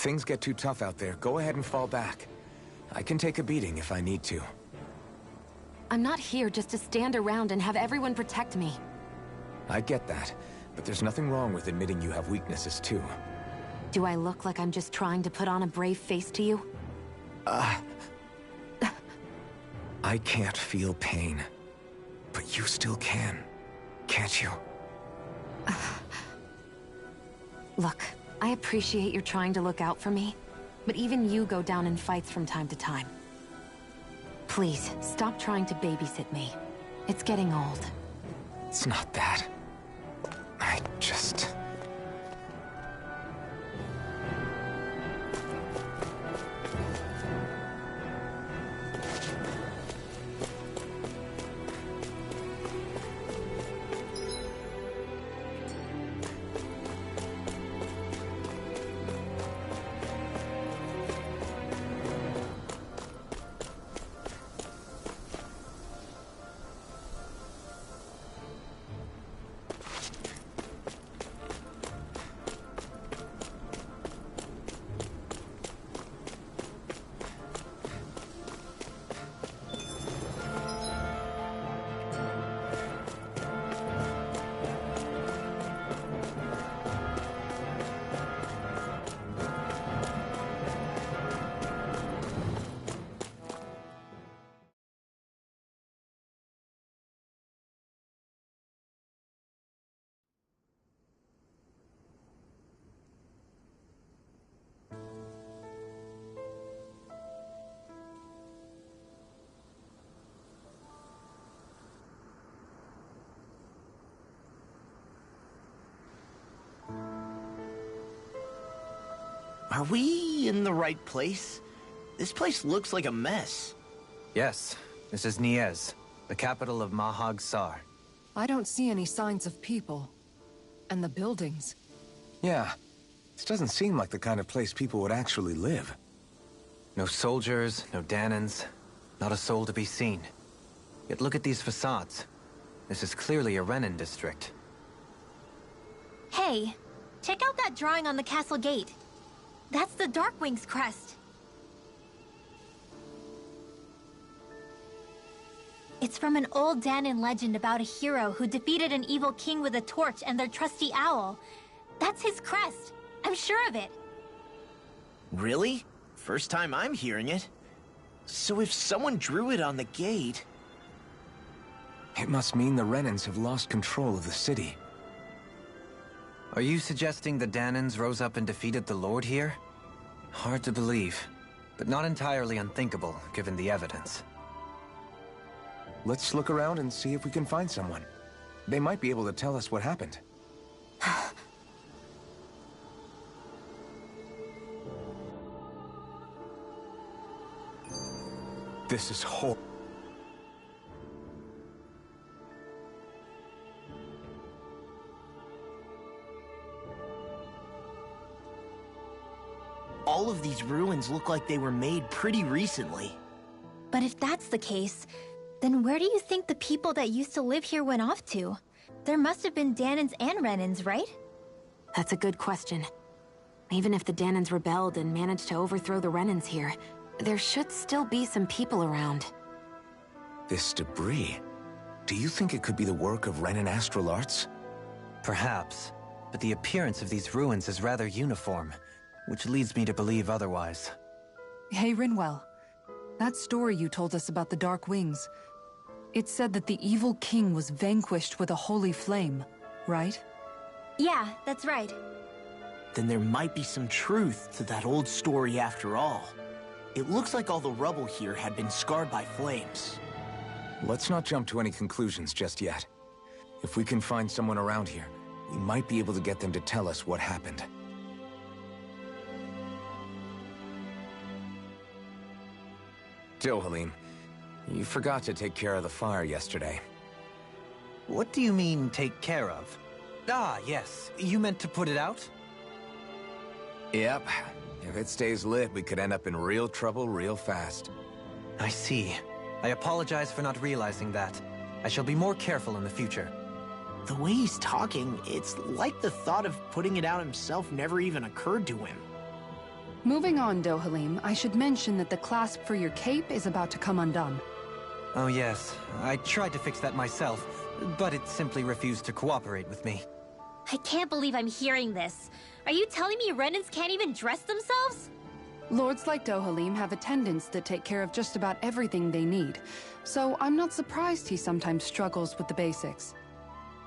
things get too tough out there, go ahead and fall back. I can take a beating if I need to. I'm not here just to stand around and have everyone protect me. I get that, but there's nothing wrong with admitting you have weaknesses too. Do I look like I'm just trying to put on a brave face to you? I can't feel pain. But you still can, can't you? Look, I appreciate you're trying to look out for me, but even you go down in fights from time to time. Please, stop trying to babysit me. It's getting old. It's not that. I just... Are we in the right place? This place looks like a mess. Yes, this is Niez, the capital of Mahag Sar. I don't see any signs of people. And the buildings. Yeah, this doesn't seem like the kind of place people would actually live. No soldiers, no Danans, not a soul to be seen. Yet look at these facades. This is clearly a Renin district. Hey, check out that drawing on the castle gate. That's the Darkwing's crest. It's from an old Danan legend about a hero who defeated an evil king with a torch and their trusty owl. That's his crest. I'm sure of it. Really? First time I'm hearing it. So if someone drew it on the gate... It must mean the Renins have lost control of the city. Are you suggesting the Danans rose up and defeated the Lord here? Hard to believe, but not entirely unthinkable, given the evidence. Let's look around and see if we can find someone. They might be able to tell us what happened. This is horrible. All of these ruins look like they were made pretty recently. But if that's the case, then where do you think the people that used to live here went off to? There must have been Danans and Renins, right? That's a good question. Even if the Danans rebelled and managed to overthrow the Renins here, there should still be some people around. This debris... Do you think it could be the work of Renin astral arts? Perhaps, but the appearance of these ruins is rather uniform, which leads me to believe otherwise. Hey, Rinwell. That story you told us about the Dark Wings, it said that the evil king was vanquished with a holy flame, right? Yeah, that's right. Then there might be some truth to that old story after all. It looks like all the rubble here had been scarred by flames. Let's not jump to any conclusions just yet. If we can find someone around here, we might be able to get them to tell us what happened. Dohalim, you forgot to take care of the fire yesterday. What do you mean, take care of? Ah, yes. You meant to put it out? Yep. If it stays lit, we could end up in real trouble real fast. I see. I apologize for not realizing that. I shall be more careful in the future. The way he's talking, it's like the thought of putting it out himself never even occurred to him. Moving on, Dohalim, I should mention that the clasp for your cape is about to come undone. Oh yes, I tried to fix that myself, but it simply refused to cooperate with me. I can't believe I'm hearing this. Are you telling me Renans can't even dress themselves? Lords like Dohalim have attendants that take care of just about everything they need, so I'm not surprised he sometimes struggles with the basics.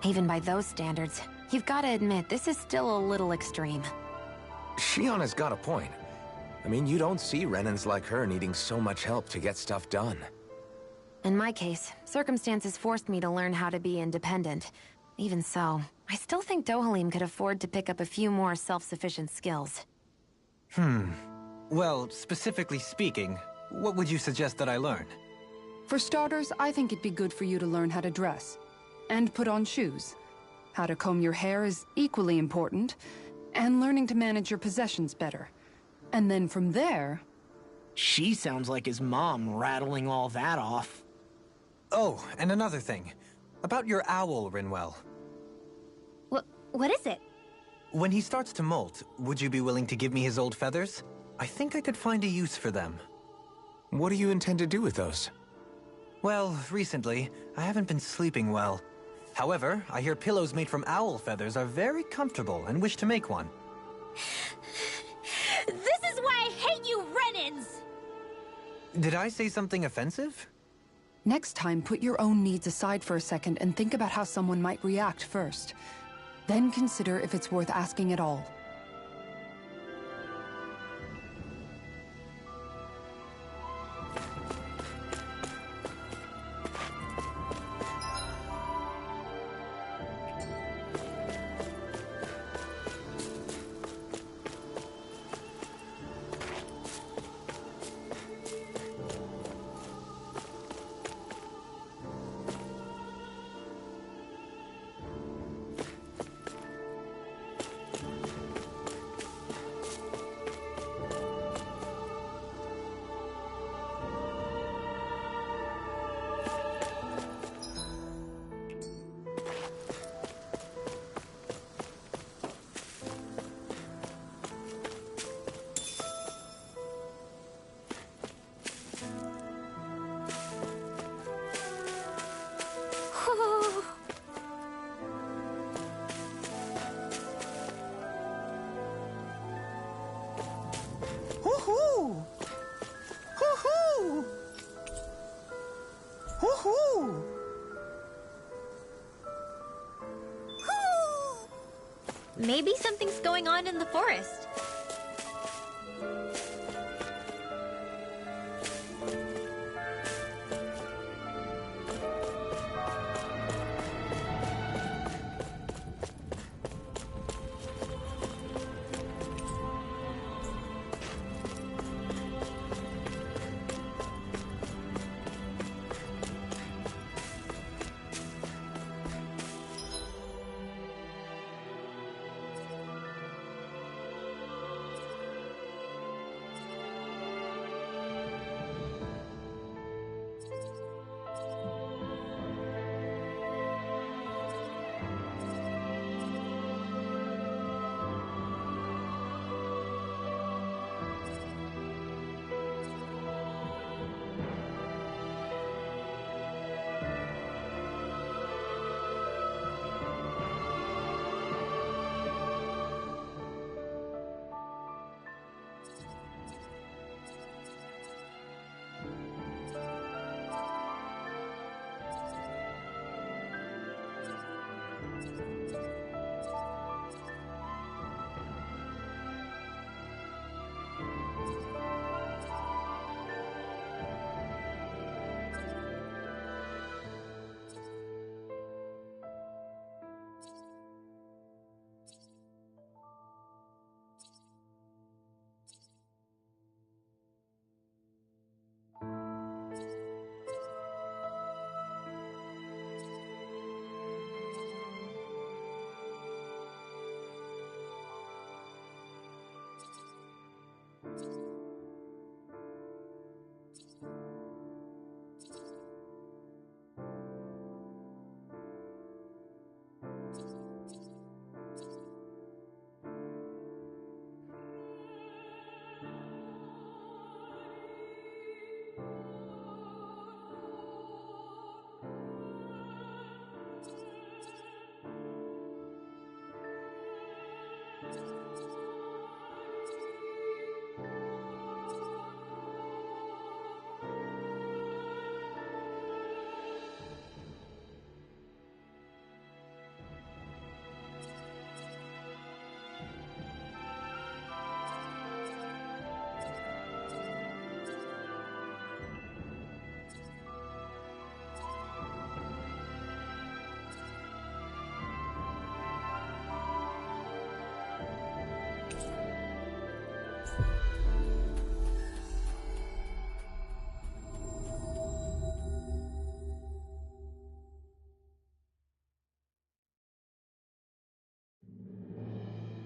Even by those standards, you've got to admit this is still a little extreme. Shionna's got a point. I mean, you don't see Renans like her needing so much help to get stuff done. In my case, circumstances forced me to learn how to be independent. Even so, I still think Dohalim could afford to pick up a few more self-sufficient skills. Well, specifically speaking, what would you suggest that I learn? For starters, I think it'd be good for you to learn how to dress. And put on shoes. How to comb your hair is equally important. And learning to manage your possessions better. And then from there... She sounds like his mom rattling all that off. Oh, and another thing. About your owl, Rinwell. What is it? When he starts to molt, would you be willing to give me his old feathers? I think I could find a use for them. What do you intend to do with those? Well, recently, I haven't been sleeping well. However, I hear pillows made from owl feathers are very comfortable and wish to make one. This is why I hate you, Renans! Did I say something offensive? Next time, put your own needs aside for a second and think about how someone might react first. Then consider if it's worth asking at all. Hoo-hoo! Hoo-hoo! Hoo-hoo! Maybe something's going on in the forest.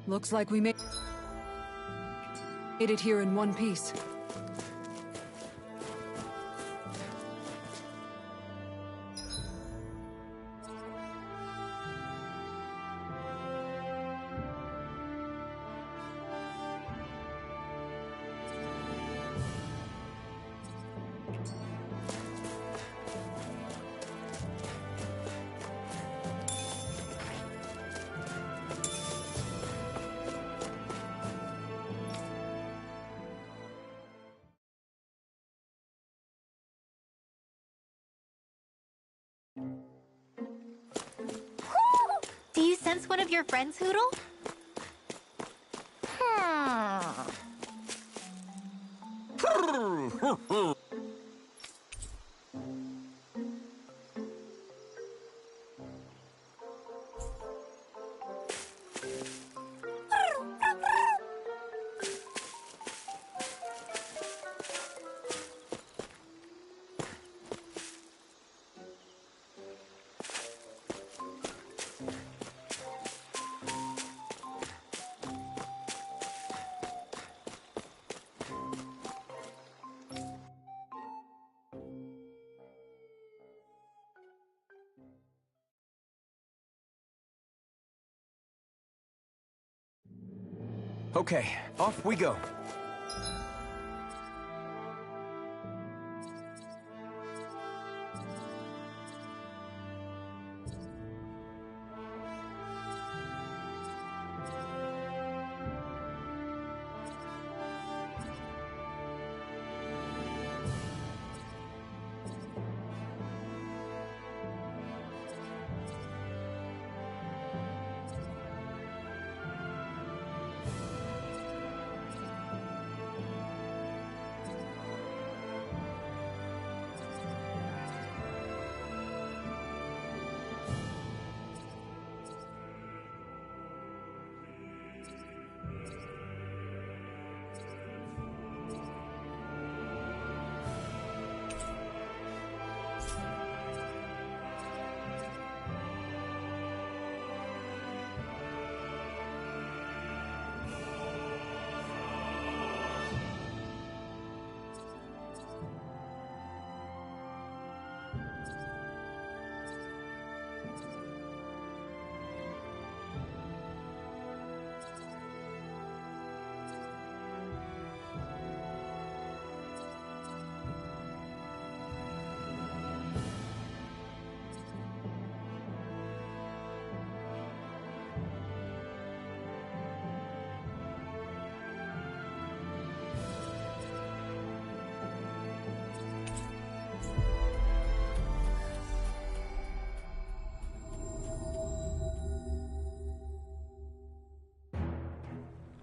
Looks like we made it here in one piece. Do you sense one of your friends, Hoodle? Okay, off we go.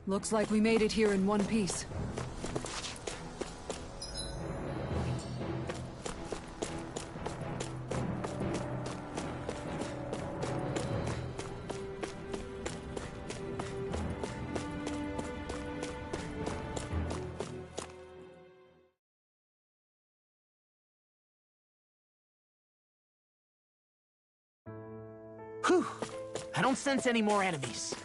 Looks like we made it here in one piece. Whew! I don't sense any more enemies.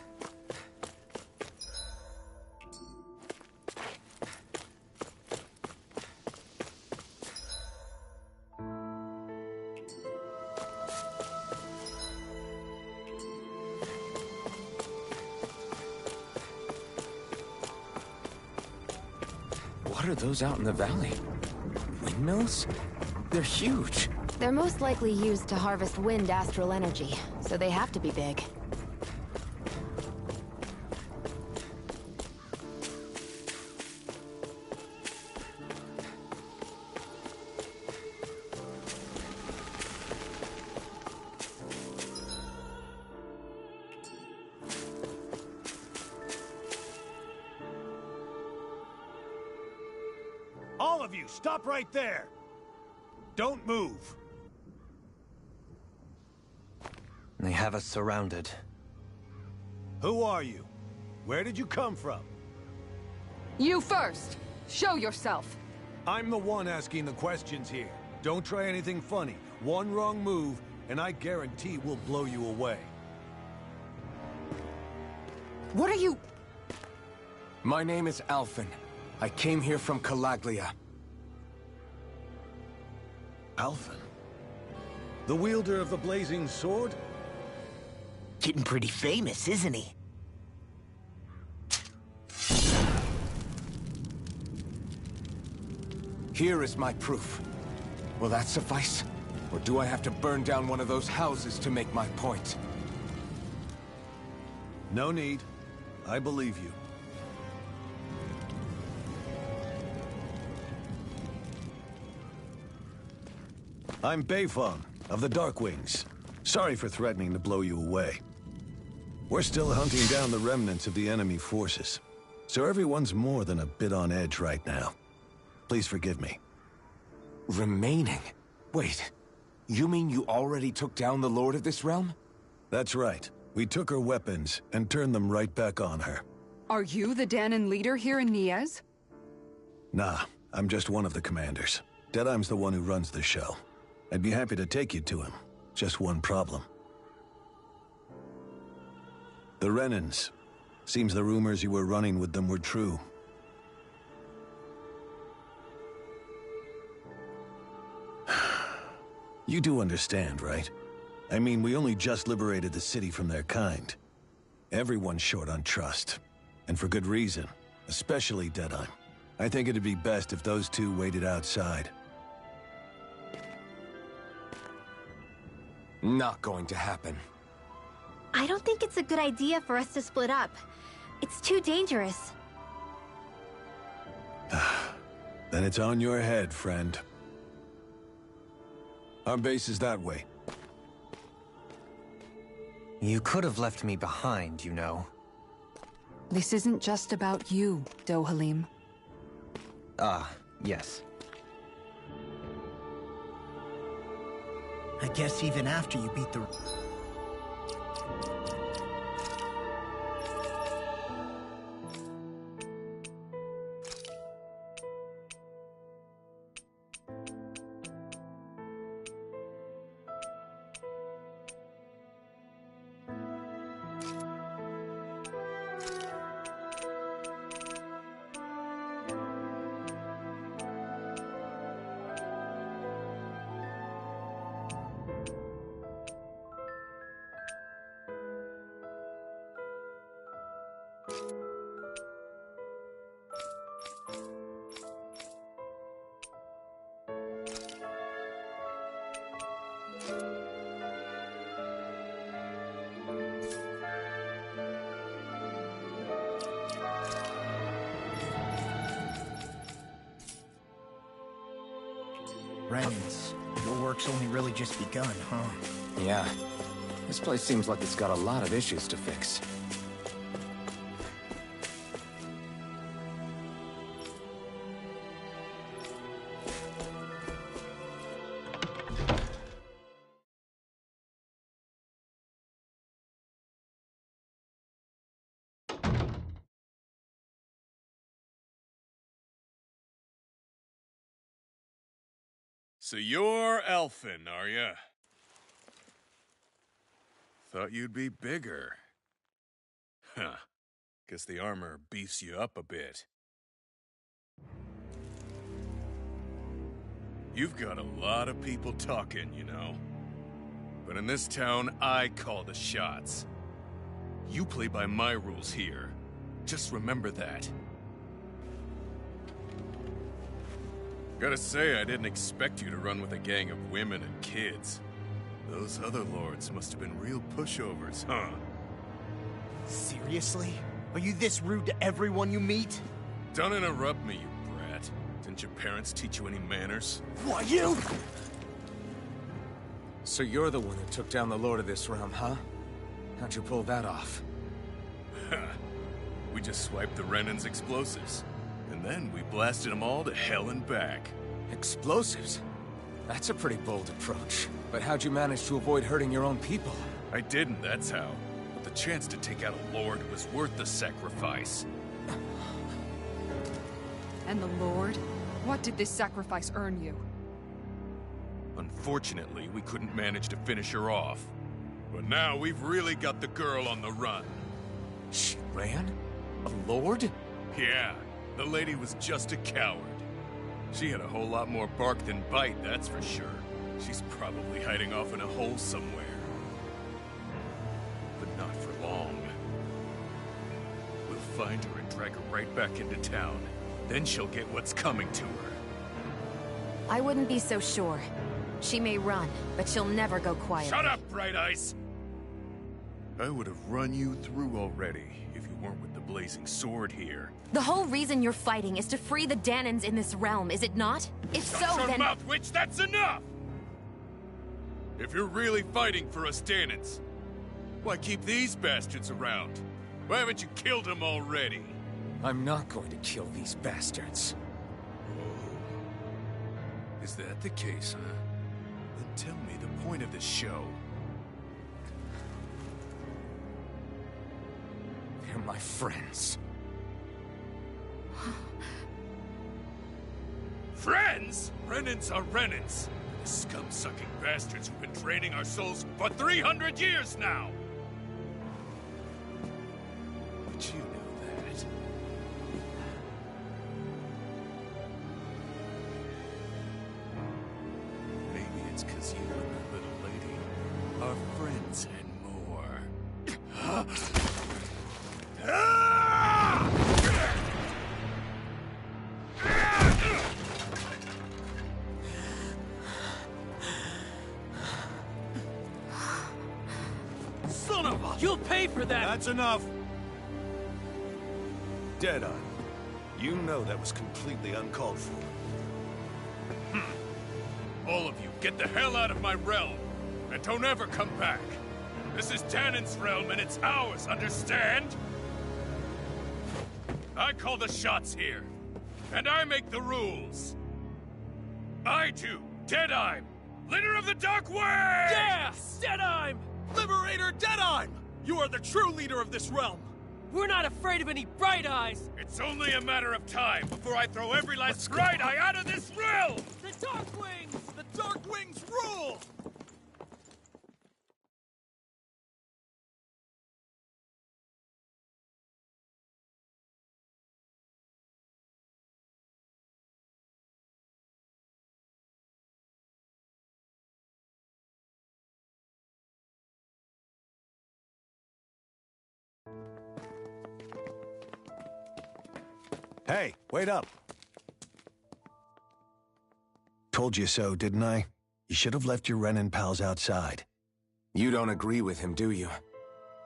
What are those out in the valley? Windmills? They're huge. They're most likely used to harvest wind astral energy, so they have to be big. All of you, stop right there! Don't move! They have us surrounded. Who are you? Where did you come from? You first! Show yourself! I'm the one asking the questions here. Don't try anything funny. One wrong move, and I guarantee we'll blow you away. What are you... My name is Alphen. I came here from Calaglia. Alphen? The wielder of the blazing sword? Getting pretty famous, isn't he? Here is my proof. Will that suffice? Or do I have to burn down one of those houses to make my point? No need. I believe you. I'm Beifong, of the Darkwings. Sorry for threatening to blow you away. We're still hunting down the remnants of the enemy forces, so everyone's more than a bit on edge right now. Please forgive me. Remaining? Wait, you mean you already took down the Lord of this realm? That's right. We took her weapons and turned them right back on her. Are you the Danon leader here in Niez? Nah, I'm just one of the commanders. Deadeye's the one who runs the show. I'd be happy to take you to him. Just one problem. The Renans. Seems the rumors you were running with them were true. You do understand, right? I mean, we only just liberated the city from their kind. Everyone's short on trust. And for good reason. Especially Deadeye. I think it'd be best if those two waited outside. Not going to happen. I don't think it's a good idea for us to split up. It's too dangerous. Then it's on your head, friend. Our base is that way. You could have left me behind, you know. This isn't just about you, Dohalim. Ah, yes. I guess even after you beat the... Renans, your work's only really just begun, huh? Yeah. This place seems like it's got a lot of issues to fix. So you're Alphen, are ya? Thought you'd be bigger. Huh. Guess the armor beefs you up a bit. You've got a lot of people talking, you know. But in this town, I call the shots. You play by my rules here. Just remember that. Gotta say, I didn't expect you to run with a gang of women and kids. Those other lords must have been real pushovers, huh? Seriously? Are you this rude to everyone you meet? Don't interrupt me, you brat. Didn't your parents teach you any manners? Why, you? So you're the one who took down the Lord of this realm, huh? How'd you pull that off? We just swiped the Renan's explosives. And then we blasted them all to hell and back. Explosives? That's a pretty bold approach. But how'd you manage to avoid hurting your own people? I didn't, that's how. But the chance to take out a lord was worth the sacrifice. And the Lord? What did this sacrifice earn you? Unfortunately, we couldn't manage to finish her off. But now we've really got the girl on the run. She ran? A lord? Yeah, the lady was just a coward. She had a whole lot more bark than bite, that's for sure. She's probably hiding off in a hole somewhere. But not for long. We'll find her and drag her right back into town. Then she'll get what's coming to her. I wouldn't be so sure. She may run, but she'll never go quiet. Shut up, Bright Eyes! I would have run you through already if you weren't with the blazing sword here. The whole reason you're fighting is to free the Danans in this realm, is it not? If so, Shut your then... mouth, witch! That's enough! If you're really fighting for us Danans, why keep these bastards around? Why haven't you killed them already? I'm not going to kill these bastards. Oh. Is that the case, huh? Then tell me the point of the show. They're my friends. Friends? Renans are Renans. The scum-sucking bastards who've been draining our souls for 300 years now! But you know that. Maybe it's because you and the little lady are friends and more. Son of a... You'll pay for that! That's enough! Deadeye, you know that was completely uncalled for. All of you, get the hell out of my realm! And don't ever come back! This is Danan's realm and it's ours, understand? I call the shots here. And I make the rules. I do, Deadeye, leader of the Dark Wings! Yeah! Deadeye! Liberator Deadeye! You are the true leader of this realm! We're not afraid of any Bright Eyes! It's only a matter of time before I throw every last Bright Eye out of this realm! The Dark Wings! The Dark Wings rule! Hey, wait up. Told you so, didn't I? You should have left your Renan pals outside. You don't agree with him, do you?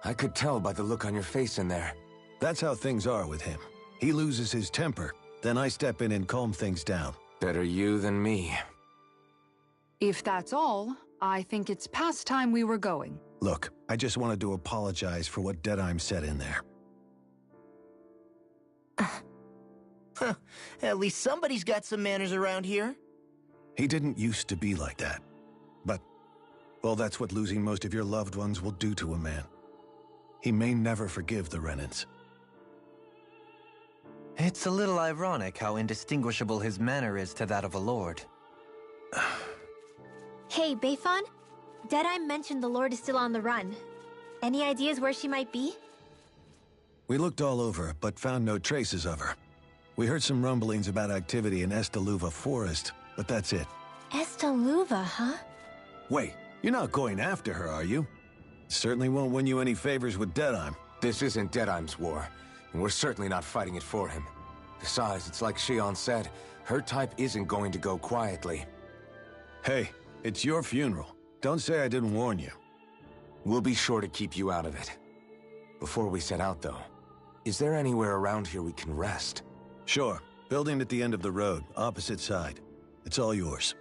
I could tell by the look on your face in there. That's how things are with him. He loses his temper, then I step in and calm things down. Better you than me. If that's all, I think it's past time we were going. Look, I just wanted to apologize for what Deadeye said in there. At least somebody's got some manners around here. He didn't used to be like that. But, well, that's what losing most of your loved ones will do to a man. He may never forgive the Renans. It's a little ironic how indistinguishable his manner is to that of a lord. Hey, Bayfon? Deadeye mentioned the Lord is still on the run. Any ideas where she might be? We looked all over, but found no traces of her. We heard some rumblings about activity in Estaluva Forest, but that's it. Estaluva, huh? Wait, you're not going after her, are you? Certainly won't win you any favors with Deadeye. This isn't Deadeye's war, and we're certainly not fighting it for him. Besides, it's like Shion said, her type isn't going to go quietly. Hey, it's your funeral. Don't say I didn't warn you. We'll be sure to keep you out of it. Before we set out, though, is there anywhere around here we can rest? Sure. Building at the end of the road, opposite side. It's all yours.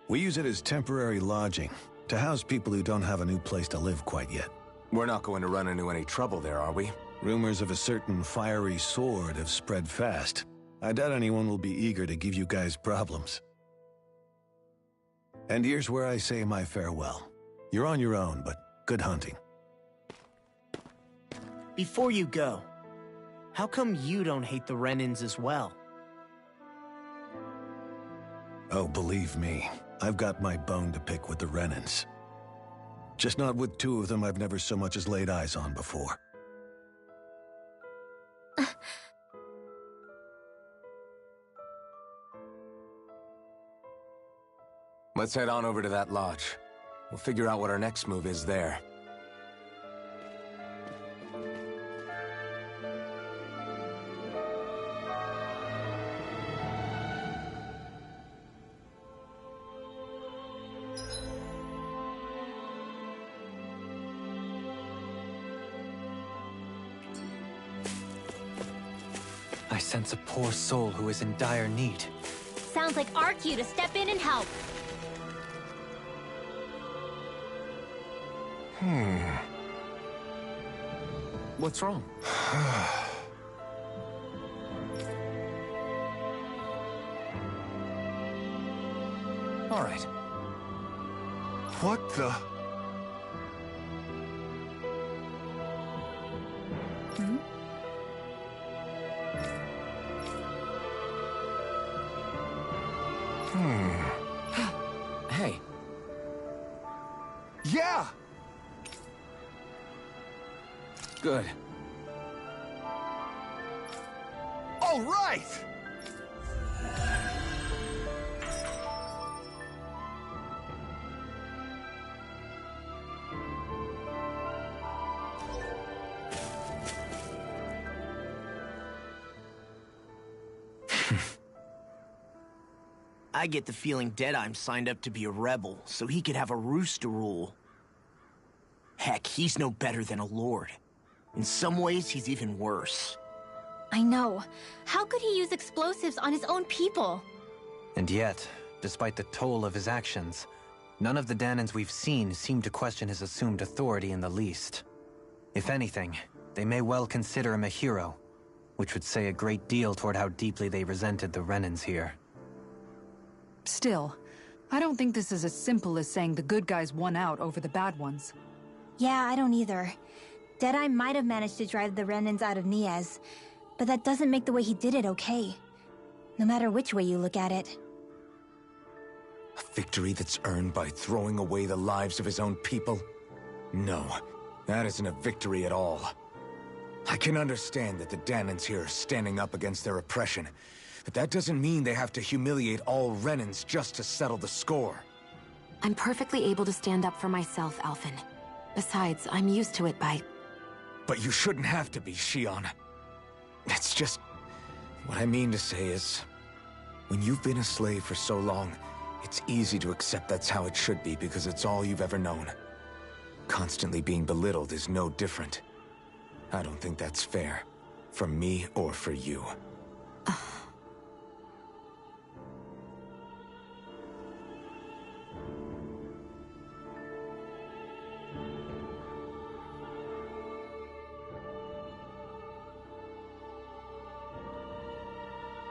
We use it as temporary lodging, to house people who don't have a new place to live quite yet. We're not going to run into any trouble there, are we? Rumors of a certain fiery sword have spread fast. I doubt anyone will be eager to give you guys problems. And here's where I say my farewell. You're on your own, but good hunting. Before you go, how come you don't hate the Renans as well? Oh, believe me, I've got my bone to pick with the Renans. Just not with two of them I've never so much as laid eyes on before. Let's head on over to that lodge. We'll figure out what our next move is there. I sense a poor soul who is in dire need. Sounds like our cue to step in and help. What's wrong? All right. What the? Hey. Yeah! Good. All right! I get the feeling Deadeye signed up to be a rebel, so he could have a roost to rule. Heck, he's no better than a lord. In some ways, he's even worse. I know. How could he use explosives on his own people? And yet, despite the toll of his actions, none of the Danans we've seen seem to question his assumed authority in the least. If anything, they may well consider him a hero, which would say a great deal toward how deeply they resented the Renans here. Still, I don't think this is as simple as saying the good guys won out over the bad ones. Yeah, I don't either. Deadeye might have managed to drive the Renans out of Niaz, but that doesn't make the way he did it okay. No matter which way you look at it. A victory that's earned by throwing away the lives of his own people? No, that isn't a victory at all. I can understand that the Danans here are standing up against their oppression, but that doesn't mean they have to humiliate all Renans just to settle the score. I'm perfectly able to stand up for myself, Alphen. Besides, I'm used to it by... But you shouldn't have to be, Shion. It's just... What I mean to say is... When you've been a slave for so long, it's easy to accept that's how it should be because it's all you've ever known. Constantly being belittled is no different. I don't think that's fair. For me or for you.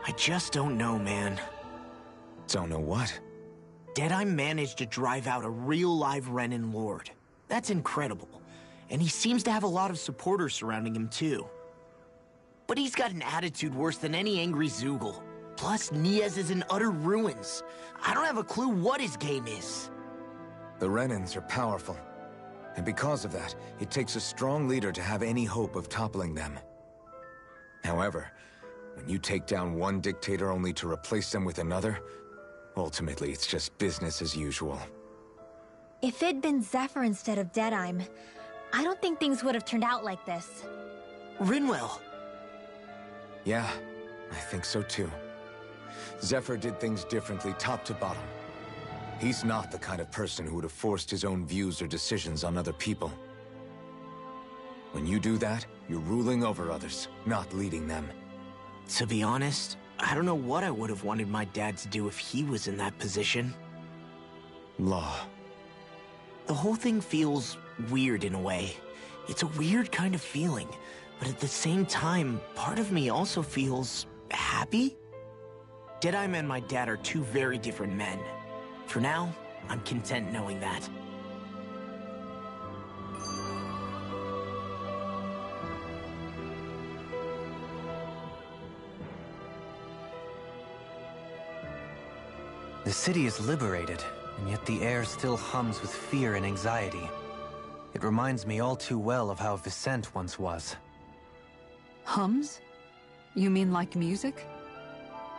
I just don't know, man. Don't know what? Deadeye managed to drive out a real live Renan lord. That's incredible. And he seems to have a lot of supporters surrounding him, too. But he's got an attitude worse than any angry Zoogle. Plus, Niaz is in utter ruins. I don't have a clue what his game is. The Renans are powerful. And because of that, it takes a strong leader to have any hope of toppling them. However, when you take down one dictator only to replace them with another, ultimately it's just business as usual. If it'd been Zephyr instead of Deadeye, I don't think things would have turned out like this. Rinwell! Yeah, I think so too. Zephyr did things differently top to bottom. He's not the kind of person who would have forced his own views or decisions on other people. When you do that, you're ruling over others, not leading them. To be honest, I don't know what I would have wanted my dad to do if he was in that position. Law. The whole thing feels weird in a way. It's a weird kind of feeling, but at the same time, part of me also feels happy? Deadeye and my dad are two very different men. For now, I'm content knowing that. The city is liberated, and yet the air still hums with fear and anxiety. It reminds me all too well of how Vicente once was. Hums? You mean like music?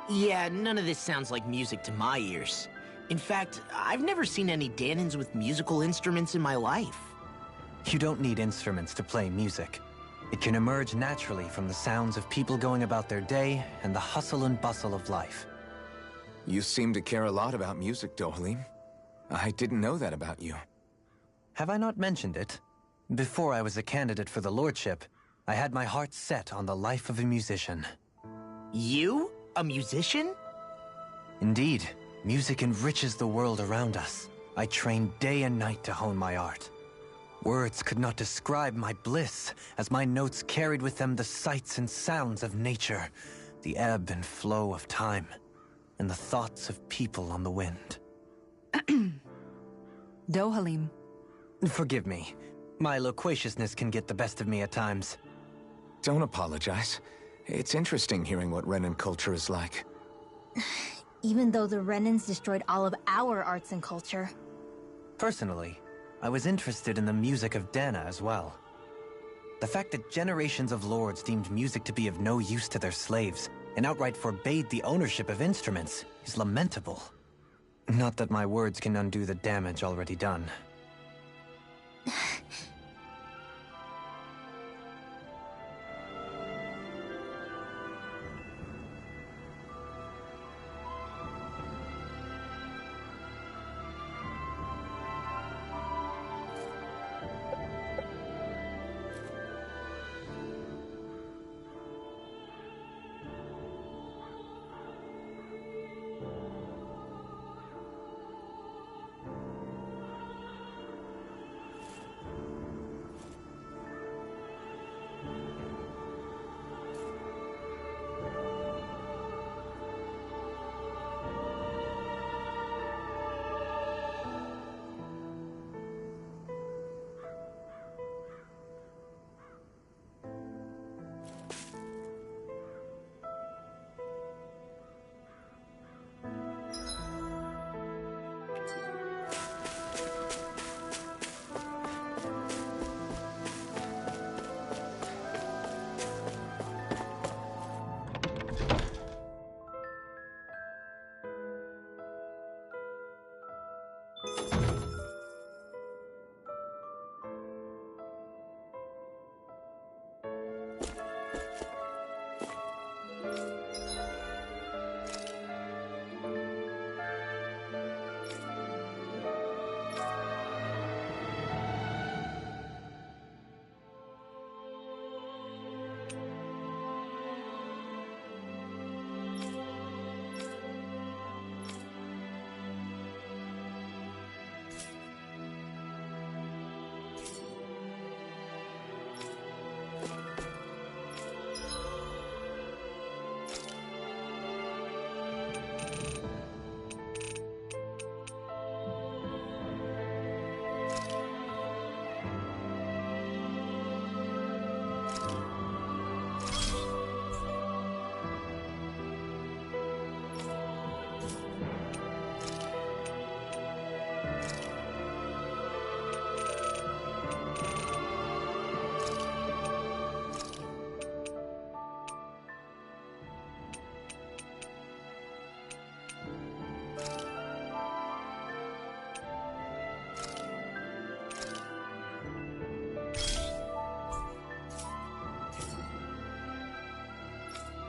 Yeah, none of this sounds like music to my ears. In fact, I've never seen any Danans with musical instruments in my life. You don't need instruments to play music. It can emerge naturally from the sounds of people going about their day and the hustle and bustle of life. You seem to care a lot about music, Dohalim. I didn't know that about you. Have I not mentioned it? Before I was a candidate for the lordship, I had my heart set on the life of a musician. You? A musician? Indeed, music enriches the world around us. I trained day and night to hone my art. Words could not describe my bliss, as my notes carried with them the sights and sounds of nature, the ebb and flow of time, and the thoughts of people on the wind. Dohalim. Forgive me. My loquaciousness can get the best of me at times. Don't apologize. It's interesting hearing what Renan culture is like. Even though the Renans destroyed all of our arts and culture. Personally, I was interested in the music of Dana as well. The fact that generations of lords deemed music to be of no use to their slaves and outright forbade the ownership of instruments is lamentable. Not that my words can undo the damage already done.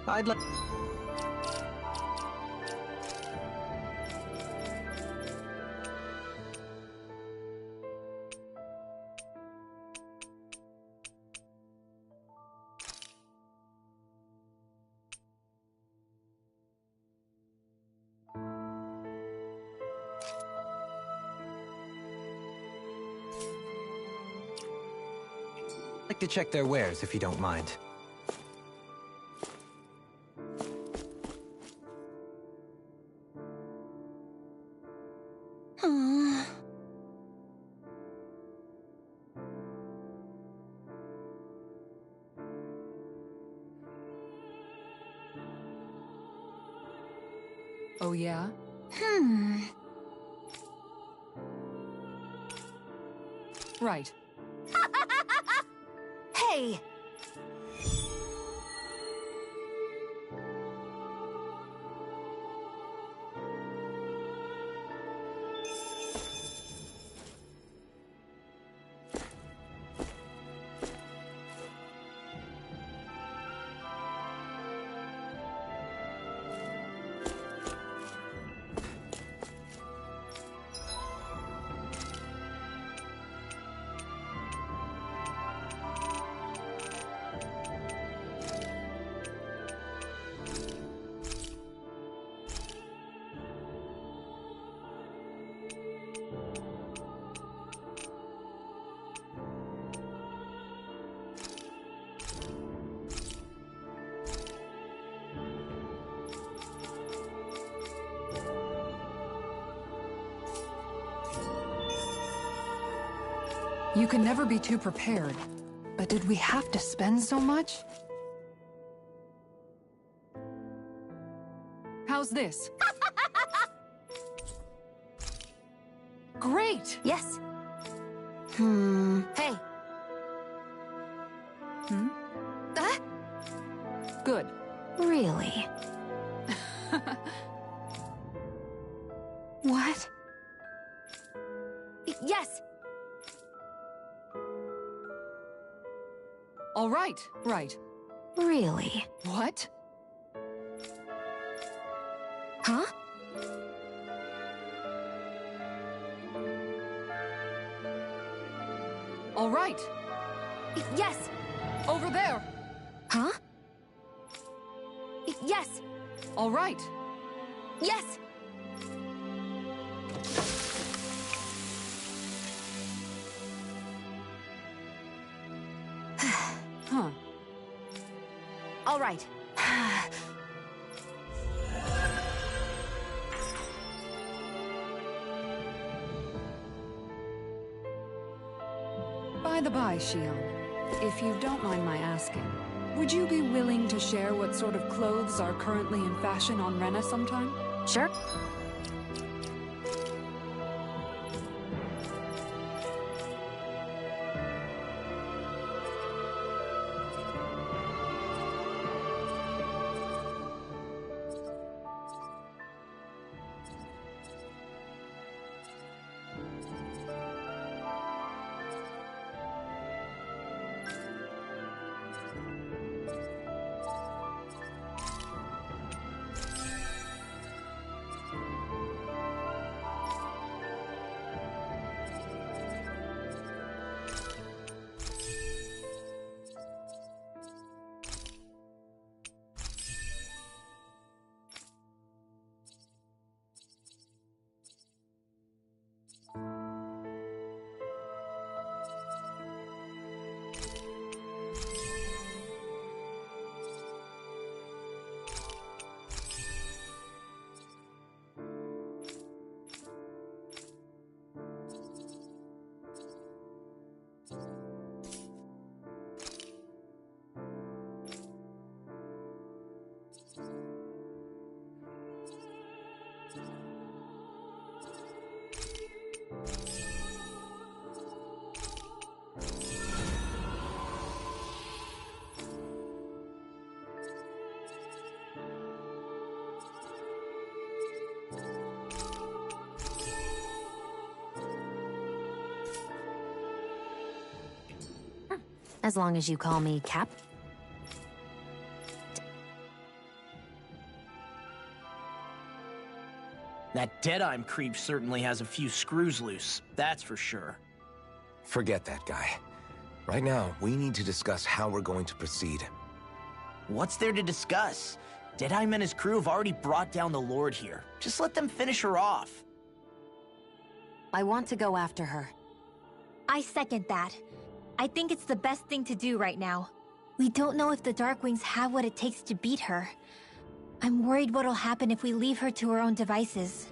I'd like... to check their wares, if you don't mind. Oh, yeah? Right. Hey! You can never be too prepared. But did we have to spend so much? How's this? Great! Yes. Hey. Good. Really? What? Yes! All right, right. Really? What? Huh? All right. Yes! Over there. Huh? Yes! All right. Yes! Huh. All right. By the by, Shion, if you don't mind my asking, would you be willing to share what sort of clothes are currently in fashion on Rena sometime? Sure. As long as you call me Cap. That Deadeye creep certainly has a few screws loose, that's for sure. Forget that guy. Right now, we need to discuss how we're going to proceed. What's there to discuss? Deadeye and his crew have already brought down the Lord here. Just let them finish her off. I want to go after her. I second that. I think it's the best thing to do right now. We don't know if the Darkwings have what it takes to beat her. I'm worried what'll happen if we leave her to her own devices.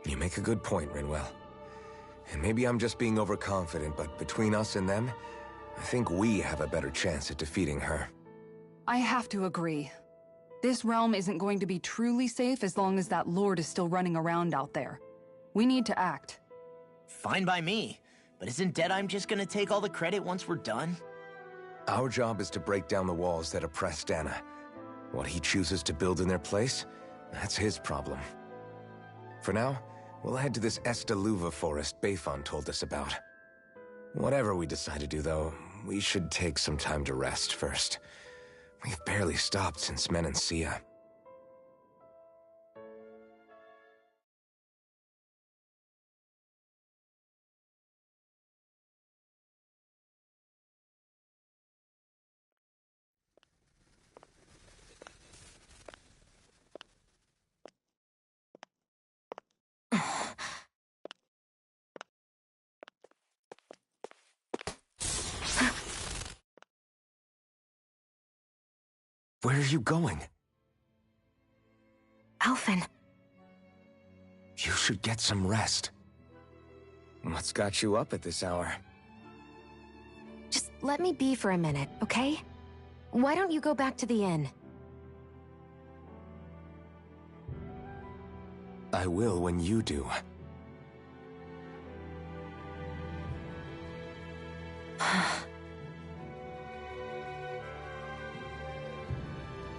You make a good point, Rinwell. And maybe I'm just being overconfident, but between us and them, I think we have a better chance at defeating her. I have to agree. This realm isn't going to be truly safe as long as that Lord is still running around out there. We need to act. Fine by me. But isn't Deadeye just gonna take all the credit once we're done? Our job is to break down the walls that oppress Dana. What he chooses to build in their place, that's his problem. For now, we'll head to this Estaluva forest Bayfon told us about. Whatever we decide to do, though, we should take some time to rest first. We've barely stopped since Menancia. Where are you going? Alphen. You should get some rest. What's got you up at this hour? Just let me be for a minute, okay? Why don't you go back to the inn? I will when you do.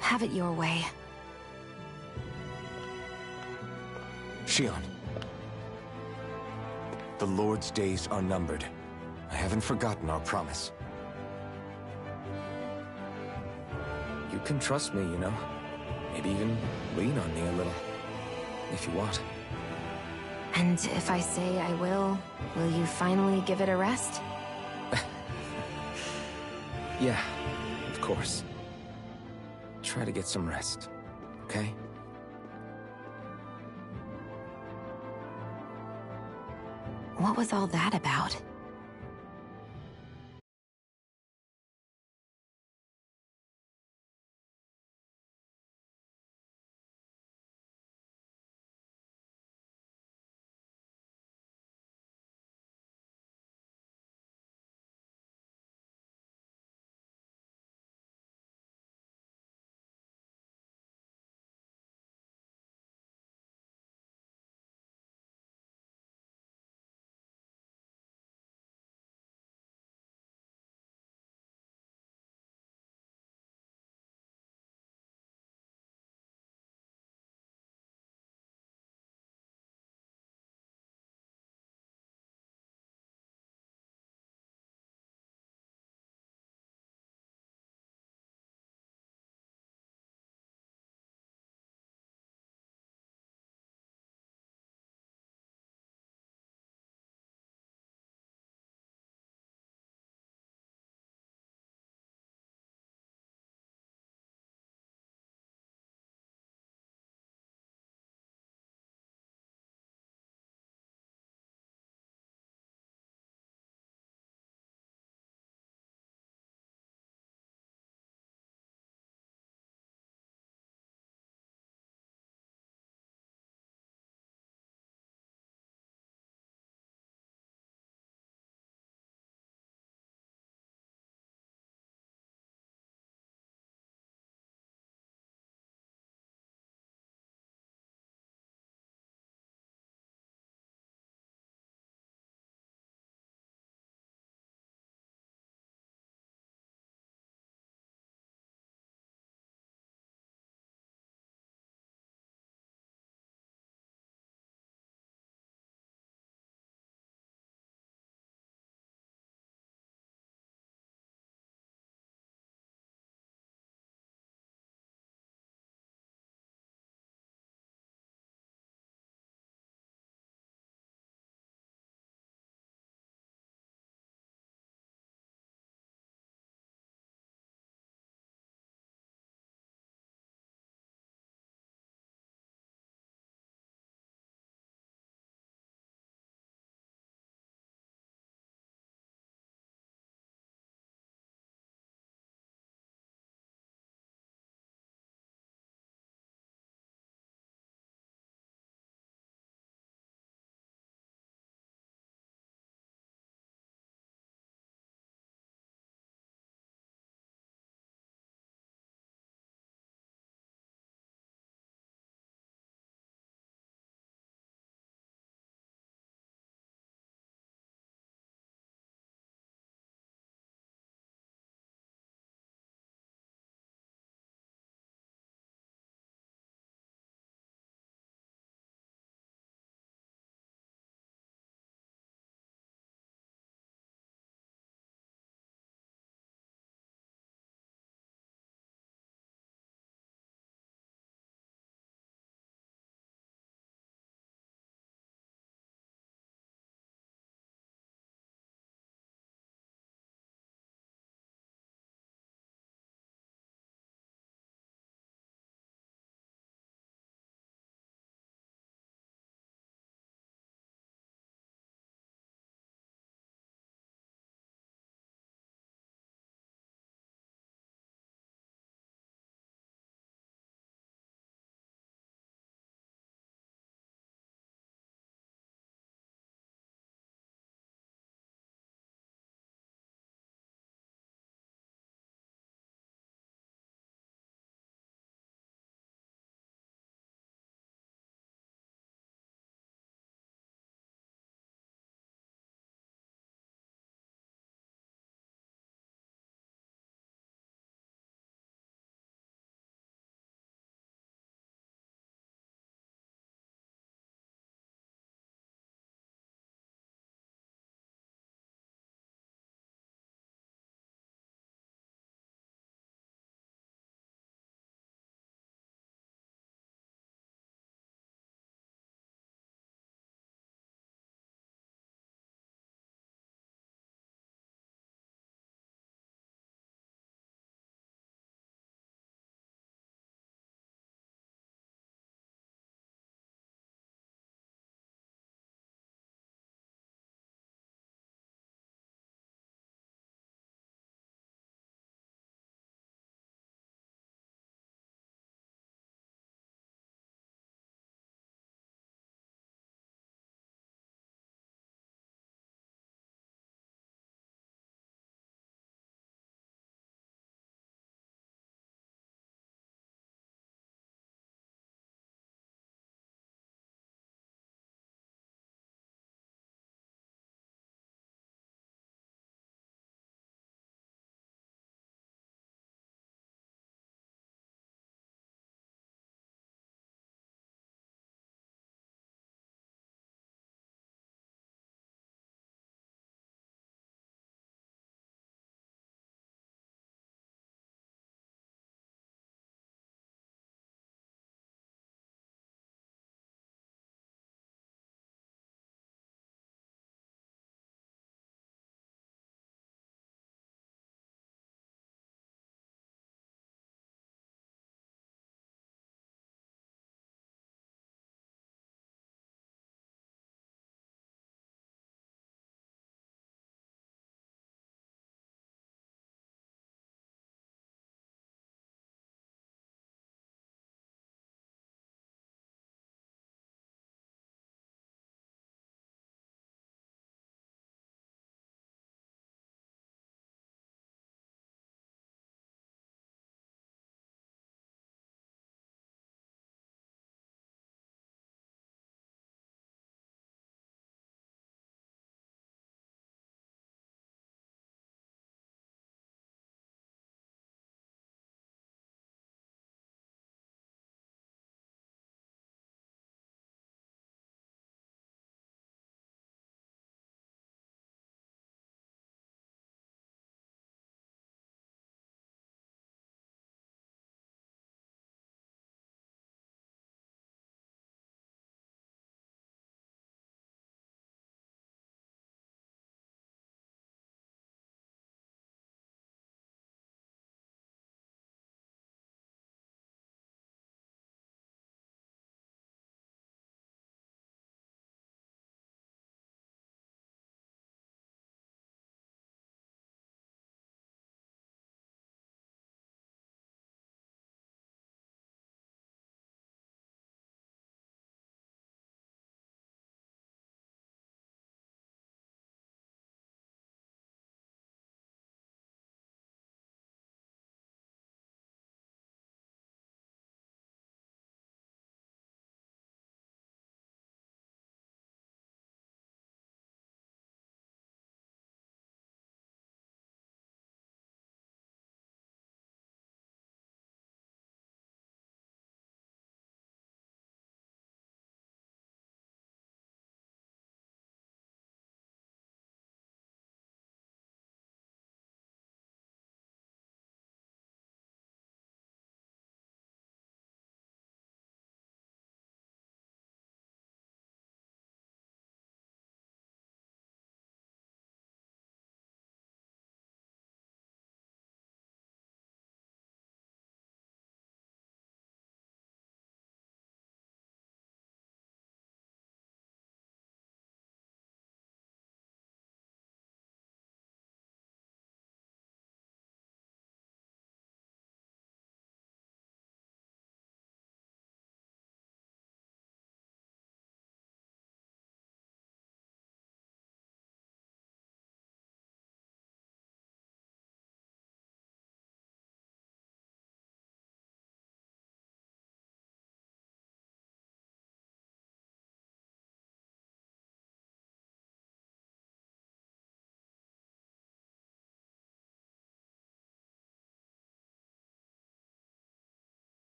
Have it your way. Shion. The Lord's days are numbered. I haven't forgotten our promise. You can trust me, you know. Maybe even lean on me a little. If you want. And if I say I will you finally give it a rest? Yeah, of course. Try to get some rest, okay? What was all that about?